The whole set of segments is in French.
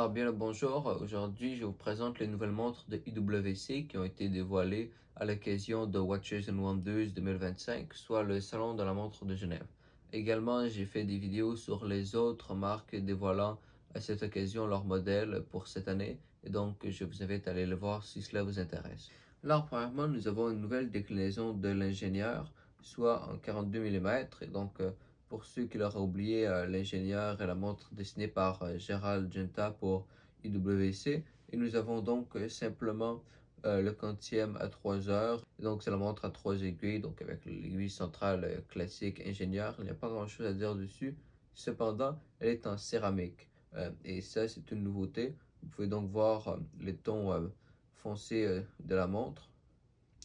Alors bien le bonjour, aujourd'hui je vous présente les nouvelles montres de IWC qui ont été dévoilées à l'occasion de Watches and Wonders 2025, soit le salon de la montre de Genève. Également j'ai fait des vidéos sur les autres marques dévoilant à cette occasion leurs modèles pour cette année et donc je vous invite à aller le voir si cela vous intéresse. Alors premièrement nous avons une nouvelle déclinaison de l'ingénieur, soit en 42 mm et donc pour ceux qui l'auraient oublié, l'ingénieur est la montre dessinée par Gérald Genta pour IWC. Et nous avons donc simplement le quantième à 3 heures. Donc c'est la montre à 3 aiguilles, donc avec l'aiguille centrale classique ingénieur. Il n'y a pas grand chose à dire dessus. Cependant, elle est en céramique. Et ça, c'est une nouveauté. Vous pouvez donc voir les tons foncés de la montre.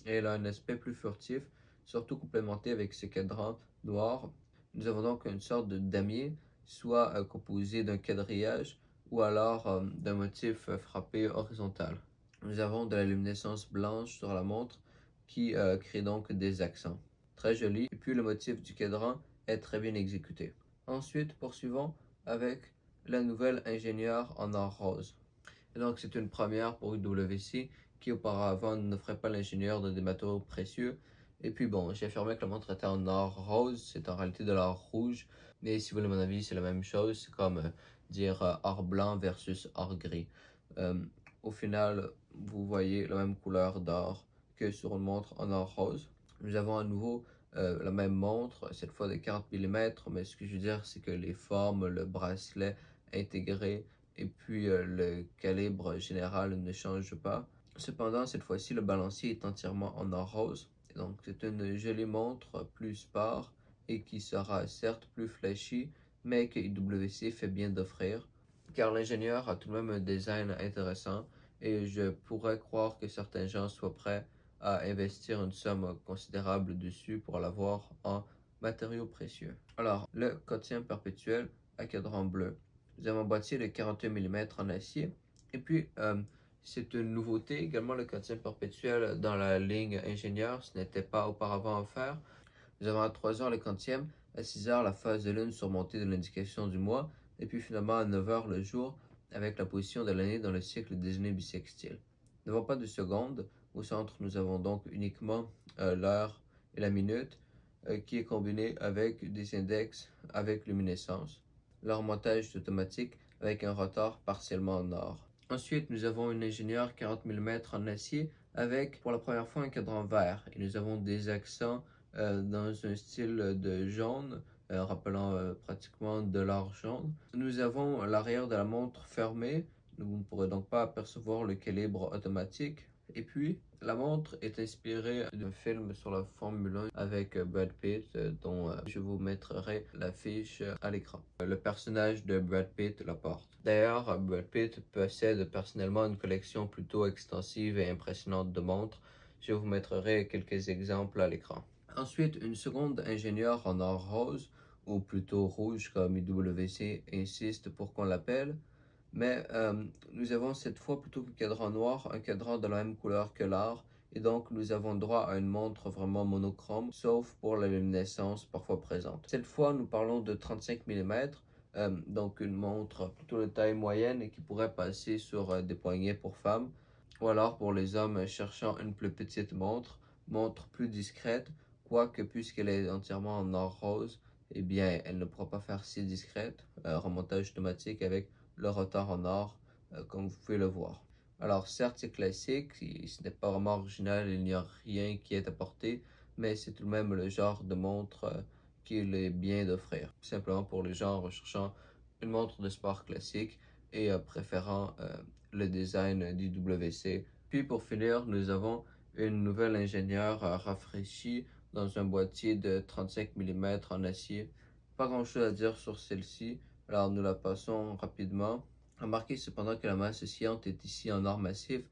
Et elle a un aspect plus furtif, surtout complémenté avec ce cadran noir. Nous avons donc une sorte de damier, soit composé d'un quadrillage ou alors d'un motif frappé horizontal. Nous avons de la luminescence blanche sur la montre qui crée donc des accents. Très joli. Et puis le motif du cadran est très bien exécuté. Ensuite, poursuivons avec la nouvelle ingénieure en or rose. Et donc c'est une première pour IWC qui auparavant n'offrait pas l'ingénieur de des matériaux précieux. Et puis bon, j'ai affirmé que la montre était en or rose, c'est en réalité de l'or rouge. Mais si vous voulez mon avis, c'est la même chose. C'est comme dire or blanc versus or gris. Au final, vous voyez la même couleur d'or que sur une montre en or rose. Nous avons à nouveau la même montre, cette fois de 40 mm, mais ce que je veux dire, c'est que les formes, le bracelet intégré et puis le calibre général ne change pas. Cependant, cette fois-ci, le balancier est entièrement en or rose. Et donc, c'est une jolie montre plus sport et qui sera certes plus flashy, mais que IWC fait bien d'offrir. Car l'ingénieur a tout de même un design intéressant et je pourrais croire que certains gens soient prêts à investir une somme considérable dessus pour l'avoir en matériaux précieux. Alors, le quotient perpétuel à cadran bleu. Nous avons un boîtier de 41 mm en acier. Et puis, c'est une nouveauté également le quotient perpétuel dans la ligne ingénieur. Ce n'était pas auparavant offert. Nous avons à 3 heures le quantième, à 6 heures la phase de lune surmontée de l'indication du mois, et puis finalement à 9 heures le jour avec la position de l'année dans le cycle déjeuner bissextile. Nous n'avons pas de seconde. Au centre, nous avons donc uniquement l'heure et la minute qui est combiné avec des index avec luminescence. Leur montage est automatique avec un rotor partiellement en or. Ensuite, nous avons une ingénieure 40 mm en acier avec pour la première fois un cadran vert. Et nous avons des accents dans un style de jaune, rappelant pratiquement de l'or jaune. Nous avons l'arrière de la montre fermée. Vous ne pourrez donc pas apercevoir le calibre automatique. Et puis, la montre est inspirée d'un film sur la Formule 1 avec Brad Pitt, dont je vous mettrai l'affiche à l'écran. Le personnage de Brad Pitt la porte. D'ailleurs, Brad Pitt possède personnellement une collection plutôt extensive et impressionnante de montres. Je vous mettrai quelques exemples à l'écran. Ensuite, une seconde ingénieure en or rose, ou plutôt rouge comme IWC insiste pour qu'on l'appelle. Mais nous avons cette fois plutôt que cadran noir, un cadran de la même couleur que l'or. Et donc nous avons droit à une montre vraiment monochrome, sauf pour la luminescence parfois présente. Cette fois nous parlons de 35 mm, donc une montre plutôt de taille moyenne et qui pourrait passer sur des poignets pour femmes. Ou alors pour les hommes cherchant une plus petite montre plus discrète, quoique puisqu'elle est entièrement en or rose, eh bien elle ne pourra pas faire si discrète. Remontage automatique avec le rotor en or, comme vous pouvez le voir. Alors certes c'est classique, ce n'est pas vraiment original, il n'y a rien qui est apporté, mais c'est tout de même le genre de montre qu'il est bien d'offrir. Simplement pour les gens recherchant une montre de sport classique et préférant le design d'IWC. Puis pour finir, nous avons une nouvelle ingénieure rafraîchie dans un boîtier de 35 mm en acier. Pas grand chose à dire sur celle-ci. Alors nous la passons rapidement. Remarquez cependant que la masse sciante est ici en or massif,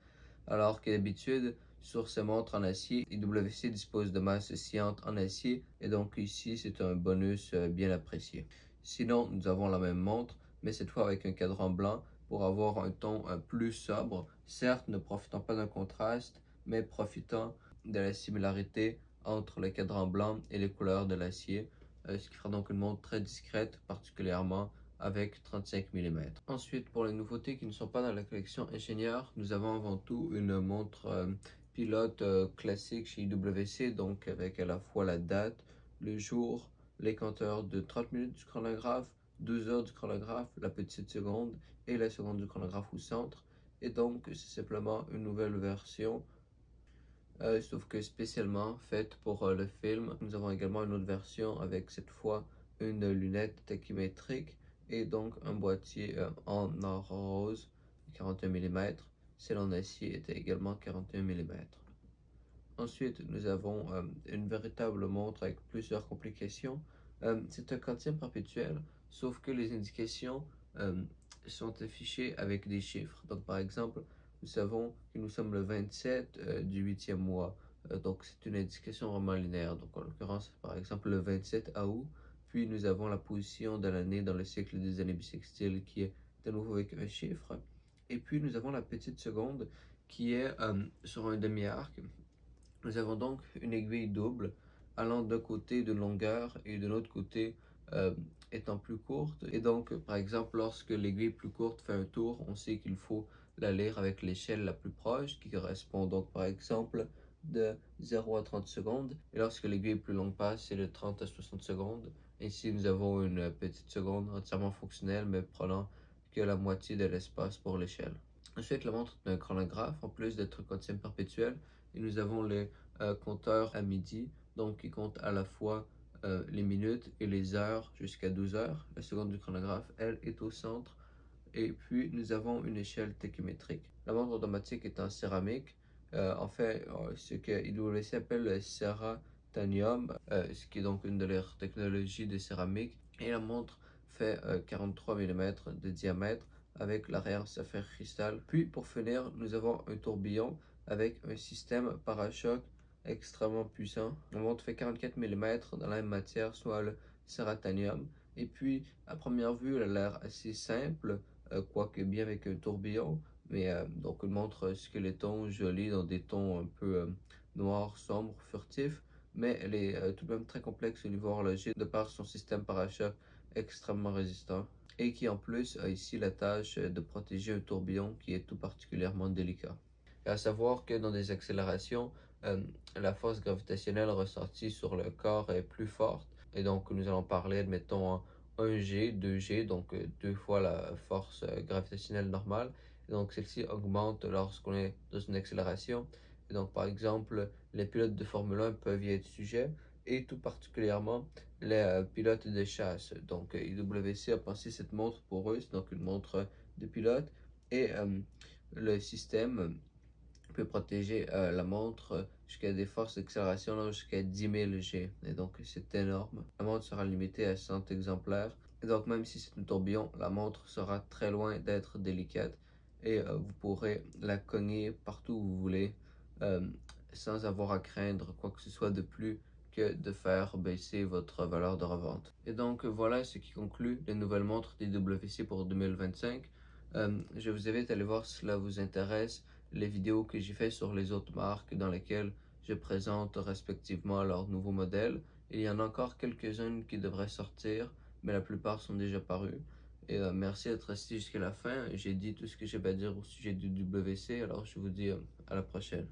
alors que d'habitude, sur ces montres en acier, IWC dispose de masse sciante en acier, et donc ici c'est un bonus bien apprécié. Sinon, nous avons la même montre, mais cette fois avec un cadran blanc pour avoir un ton plus sobre, certes ne profitant pas d'un contraste, mais profitant de la similarité entre le cadran blanc et les couleurs de l'acier, ce qui fera donc une montre très discrète, particulièrement avec 35 mm. Ensuite, pour les nouveautés qui ne sont pas dans la collection ingénieur, nous avons avant tout une montre pilote classique chez IWC, donc avec à la fois la date, le jour, les compteurs de 30 minutes du chronographe, 12 heures du chronographe, la petite seconde et la seconde du chronographe au centre. Et donc, c'est simplement une nouvelle version, sauf que spécialement faite pour le film. Nous avons également une autre version avec cette fois une lunette tachymétrique et donc un boîtier en or rose 41 mm. Celle en acier était également 41 mm. Ensuite, nous avons une véritable montre avec plusieurs complications. C'est un quantième perpétuel, sauf que les indications sont affichées avec des chiffres. Donc, par exemple, nous savons que nous sommes le 27 du 8e mois. Donc, c'est une indication vraiment linéaire. Donc, en l'occurrence, par exemple, le 27 août. Puis, nous avons la position de l'année dans le cycle des années bissextiles qui est de nouveau avec un chiffre. Et puis, nous avons la petite seconde qui est sur un demi-arc. Nous avons donc une aiguille double allant d'un côté de longueur et de l'autre côté étant plus courte. Et donc, par exemple, lorsque l'aiguille plus courte fait un tour, on sait qu'il faut la lire avec l'échelle la plus proche, qui correspond donc par exemple de 0 à 30 secondes. Et lorsque l'aiguille plus longue passe, c'est de 30 à 60 secondes. Ici, nous avons une petite seconde entièrement fonctionnelle, mais prenant que la moitié de l'espace pour l'échelle. Ensuite, la montre est un chronographe, en plus d'être quantième perpétuel. Et nous avons les compteurs à midi, donc qui comptent à la fois les minutes et les heures jusqu'à 12 heures. La seconde du chronographe, elle, est au centre. Et puis, nous avons une échelle tachymétrique. La montre automatique est en céramique. Ce que IWC appelle le Ceratanium, ce qui est donc une de leurs technologies de céramique. Et la montre fait 43 mm de diamètre avec l'arrière saphir cristal. Puis, pour finir, nous avons un tourbillon avec un système parachoc extrêmement puissant. La montre fait 44 mm dans la même matière, soit le cératanium. Et puis, à première vue, elle a l'air assez simple, quoique bien avec un tourbillon. Mais donc une montre squeletton jolie dans des tons un peu noirs, sombres, furtifs. Mais elle est tout de même très complexe au niveau horloger de par son système parachoc extrêmement résistant. Et qui en plus a ici la tâche de protéger un tourbillon qui est tout particulièrement délicat. Et à savoir que dans des accélérations, la force gravitationnelle ressentie sur le corps est plus forte. Et donc, nous allons parler, admettons, en 1G, 2G, donc deux fois la force gravitationnelle normale. Et donc, celle-ci augmente lorsqu'on est dans une accélération. Et donc, par exemple, les pilotes de Formule 1 peuvent y être sujets, et tout particulièrement les pilotes de chasse. Donc, IWC a pensé cette montre pour eux, c'est donc une montre de pilote. Et le système peut protéger la montre jusqu'à des forces d'accélération jusqu'à 10 000 G. Et donc, c'est énorme. La montre sera limitée à 100 exemplaires. Et donc, même si c'est un tourbillon, la montre sera très loin d'être délicate. Et vous pourrez la cogner partout où vous voulez sans avoir à craindre quoi que ce soit de plus que de faire baisser votre valeur de revente. Et donc, voilà ce qui conclut les nouvelles montres d'IWC pour 2025. Je vous invite à aller voir si cela vous intéresse les vidéos que j'ai fait sur les autres marques dans lesquelles je présente respectivement leurs nouveaux modèles. Il y en a encore quelques-unes qui devraient sortir, mais la plupart sont déjà parues. Et merci d'être resté jusqu'à la fin. J'ai dit tout ce que j'ai à dire au sujet du WC, alors je vous dis à la prochaine.